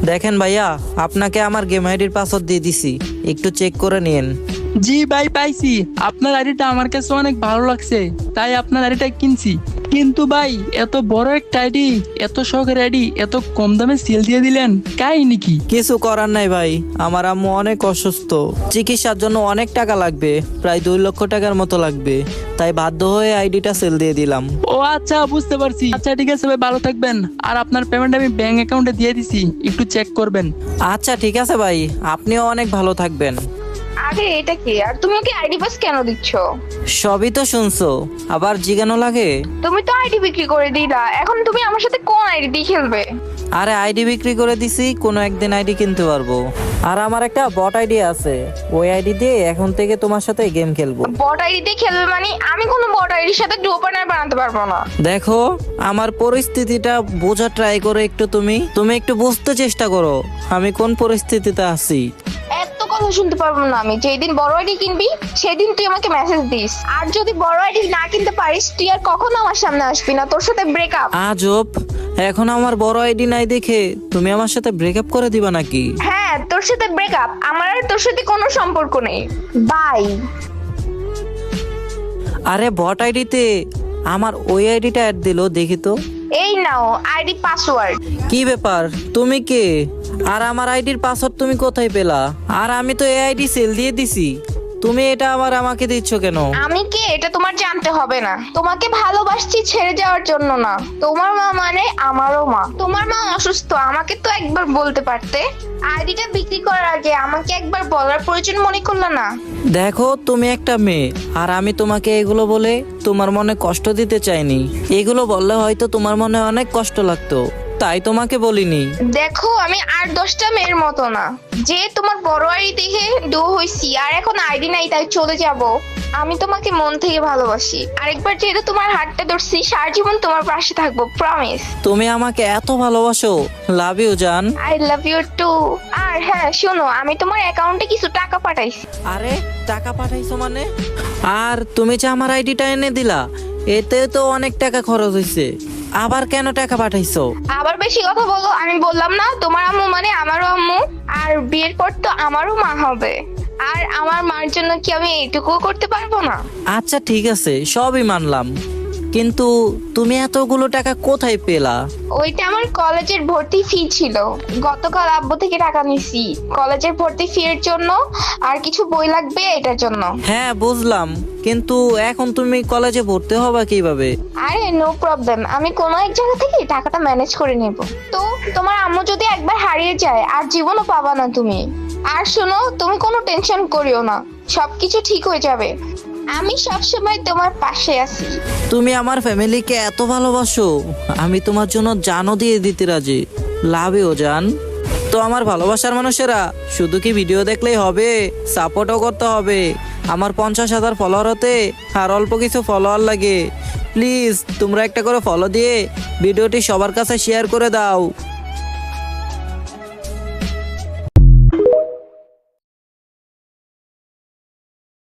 দেখেন ভাইয়া, আপনাকে আমার গেম আইডির পাসওয়ার্ড দিয়ে দিছি, একটু চেক করে নিন। জি ভাই, পাইছি। আপনার আইডিটা আমার কাছে অনেক ভালো লাগছে, তাই আপনার আইডিটা কিনছি। কিন্তু ভাই, এত বড় একটা আইডি, এত শখের আইডি, এত কম দামে সেল দিয়ে দিলেন, কাহিনী কি? কিছু করার নাই ভাই, আমার আম্মু অনেক অসুস্থ, চিকিৎসার জন্য অনেক টাকা লাগবে, প্রায় 2 লক্ষ টাকার মতো লাগবে, তাই বাধ্য হয়ে আইডিটা সেল দিয়ে দিলাম। ও আচ্ছা, বুঝতে পারছি। আচ্ছা ঠিক আছে ভাই, ভালো থাকবেন। আর আপনার পেমেন্ট আমি ব্যাংক অ্যাকাউন্টে দিয়ে দিছি, একটু চেক করবেন। আচ্ছা ঠিক আছে ভাই, আপনিও অনেক ভালো থাকবেন। আরে এটা কি? আর তুমি ওকে আইডি পাস কেন দিচ্ছ? সবই তো শুনছো, আবার জিজ্ঞানো লাগে? তুমি তো আইডি বিক্রি করে দিলা, এখন তুমি আমার সাথে কোন আইডি দিয়ে খেলবে? আরে আইডি বিক্রি করে দিছি, কোনো একদিন আইডি কিনতে পারবো। আর আমার একটা বট আইডি আছে, ওই আইডি দিয়ে এখন থেকে তোমার সাথে গেম খেলবো। বট আইডি দিয়ে খেলবে মানে? আমি কোনো বট আইডির সাথে ডুও পার্টনার বানাতে পারবো না। দেখো, আমার পরিস্থিতিটা বোঝা ট্রাই করো একটু, তুমি একটু বুঝতে চেষ্টা করো আমি কোন পরিস্থিতিতে আছি। এত কথা শুনতে পারবো না আমি। যেদিন বড় আইডি কিনবি সেদিন তুই আমাকে মেসেজ দিস, আর যদি বড় আইডি না কিনতে পারিস তুই আর কখনো আমার সামনে আসবি না। তোর সাথে ব্রেকআপ। আজব, এখন আমার বড় আইডি নাই দেখে তুমি আমার সাথে ব্রেকআপ করে দিবা নাকি? হ্যাঁ, তোর সাথে ব্রেকআপ। আমার আর তোর সাথে কোনো সম্পর্ক নেই। বাই। আরে বট আইডিতে আমার ওই আইডিটা অ্যাড দিলো, দেখি তো। এই নাও আইডি পাসওয়ার্ড। কি ব্যাপার, তুমি কে? আর আমার আইডির পাসওয়ার্ড তুমি কোথায় পেলা? আর আমি তো এই আইডি সেল দিয়ে দিছি, তুমি এটা আমাকে দিচ্ছ কেন? আমি কে এটা তোমার জানতে হবে না। তোমাকে ভালোবাসছি ছেড়ে যাওয়ার জন্য না। তোমার মা মানে আমারও মা। তোমার মা অসুস্থ, আমাকে তো একবার বলতে পারতে। আইডিটা বিক্রি করার আগে আমাকে একবার বলার প্রয়োজন মনে করলে না? দেখো, তুমি একটা মেয়ে, আর আমি তোমাকে এগুলো বলে তোমার মনে কষ্ট দিতে চাইনি। এগুলো বললে হয়তো তোমার মনে অনেক কষ্ট লাগতো, তাই তোমাকে বলিনি। দেখো, আমি আর 10টা মেয়ের মতো না যে তোমার বড় আইডি দেখে ডো হইছি আর এখন আইডি নাই তাই চলে যাব। আমি তোমাকে মন থেকে ভালোবাসি। আরেকবার যেহেতু তোমার হাতটা ধরছি, সারা জীবন তোমার পাশে থাকবো, প্রমিস। তুমি আমাকে এত ভালোবাসো, লাভ ইউ জান। I love you too. আর হ্যাঁ শোনো, আমি তোমার অ্যাকাউন্টে কিছু টাকা পাঠাইছি। আরে টাকা পাঠাইছো মানে? আর তুমি যে আমার আইডিটা এনে দিলা, এতে তো অনেক টাকা খরচ হয়েছে, আবার কেন টাকা পাঠাইছো? আবার বেশি কথা বলো। আমি বললাম না তোমার আম্মু মানে আমারও আম্মু, আর বিয়ের পর তো আমারও মা হবে। আর আমার মার জন্য কি আমি এইটুকুও করতে পারবো না? আচ্ছা ঠিক আছে, সবই মানলাম, কিন্তু তুমি এতগুলো টাকা কোথায় পেলা? ওইটা আমার কলেজের ভর্তি ফি ছিল। গতকাল আব্বু থেকে টাকা নিছি কলেজের ভর্তি ফি এর জন্য, আর কিছু বই লাগবে এটার জন্য। হ্যাঁ বুঝলাম, কিন্তু এখন তুমি কলেজে ভর্তি হবা কিভাবে? আরে নো প্রবলেম, আমি কোনো এক জায়গা থেকে টাকাটা ম্যানেজ করে নেব। তো তোমার আম্মু যদি একবার হারিয়ে যায় আর জীবনও পাবা না তুমি। আর শোনো, তুমি কোনো টেনশন করিও না, সবকিছু ঠিক হয়ে যাবে। আমি সবসময় তোমার পাশে আছি। তুমি আমার ফ্যামিলিকে এত ভালোবাসো, আমি তোমার জন্য জানও দিয়ে দিতে রাজি। লাভ ইউ জান। তো আমার ভালোবাসার মানুষেরা, শুধু কি ভিডিও দেখলেই হবে? সাপোর্টও করতে হবে। আমার 50,000 ফলোয়ার হতে আর অল্প কিছু ফলোয়ার লাগে। প্লিজ তোমরা একটা করে ফলো দিয়ে ভিডিওটি সবার কাছে শেয়ার করে দাও।